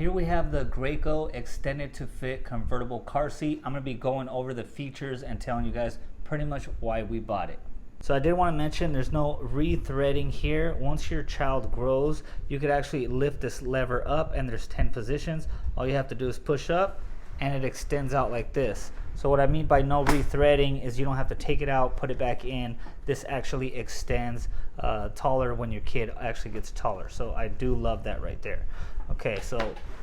Here we have the Graco Extend2Fit Convertible car seat. I'm going to be going over the features and telling you guys pretty much why we bought it. So I did want to mention there's no rethreading here. Once your child grows, you could actually lift this lever up and there's 10 positions. All you have to do is push up and it extends out like this. So what I mean by no rethreading is you don't have to take it out, put it back in. This actually extends taller when your kid actually gets taller. So I do love that right there. Okay, so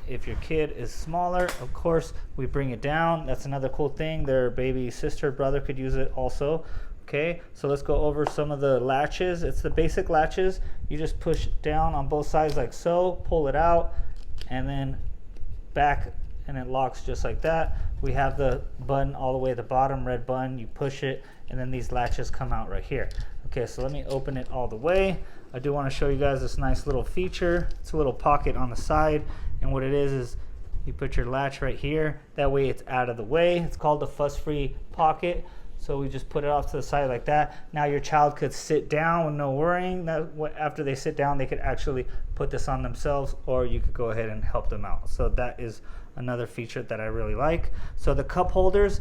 if your kid is smaller, of course, we bring it down. That's another cool thing. Their baby sister, brother could use it also. Okay, so let's go over some of the latches. It's the basic latches. You just push down on both sides like so, pull it out, and then back, and it locks just like that. We have the button all the way at the bottom, red button. You push it, and then these latches come out right here. Okay, so let me open it all the way. I do want to show you guys this nice little feature. It's a little pocket on the side, and what it is you put your latch right here. That way it's out of the way. It's called the fuss-free pocket. So we just put it off to the side like that. Now your child could sit down with no worrying. That after they sit down, they could actually put this on themselves, or you could go ahead and help them out. So that is another feature that I really like. So the cup holders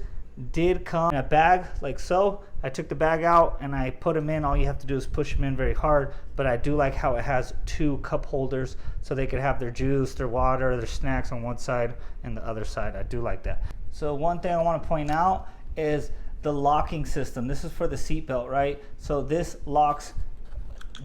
did come in a bag like so. I took the bag out and I put them in. All you have to do is push them in very hard, but I do like how it has two cup holders so they could have their juice, their water, their snacks on one side and the other side. I do like that. So one thing I want to point out is the locking system. This is for the seat belt, right? So this locks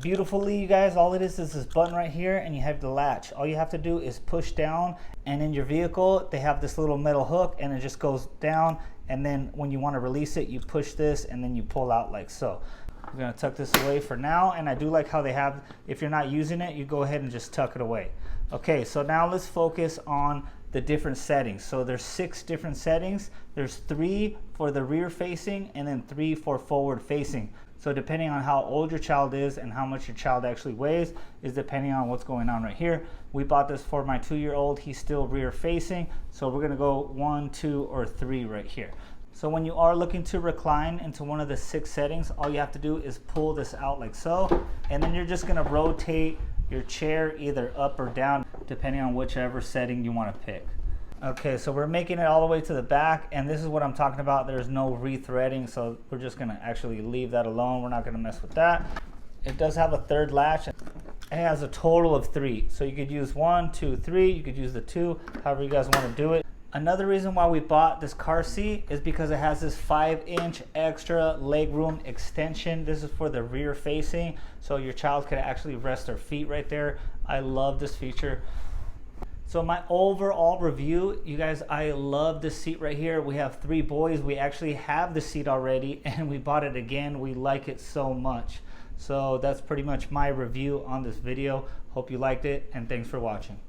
beautifully, you guys. All it is this button right here, and you have the latch. All you have to do is push down, and in your vehicle they have this little metal hook and it just goes down, and then when you want to release it, you push this and then you pull out like so. I'm going to tuck this away for now, and I do like how they have, if you're not using it, you go ahead and just tuck it away. Okay, so now let's focus on the different settings. So there's 6 different settings. There's 3 for the rear facing and then 3 for forward facing. So depending on how old your child is and how much your child actually weighs is depending on what's going on right here. We bought this for my 2-year-old. He's still rear facing. So we're gonna go 1, 2, or 3 right here. So when you are looking to recline into one of the 6 settings, all you have to do is pull this out like so, and then you're just gonna rotate your chair either up or down depending on whichever setting you want to pick. Okay, so we're making it all the way to the back, and this is what I'm talking about. There's no rethreading, so we're just gonna actually leave that alone. We're not gonna mess with that. It does have a 3rd latch. It has a total of 3, so you could use 1, 2, 3. You could use the 2, however you guys want to do it. Another reason why we bought this car seat is because it has this 5-inch extra leg room extension. This is for the rear facing, so your child could actually rest their feet right there. I love this feature. So my overall review, you guys, I love this seat right here. We have 3 boys. We actually have the seat already and we bought it again. We like it so much. So that's pretty much my review on this video. Hope you liked it, and thanks for watching.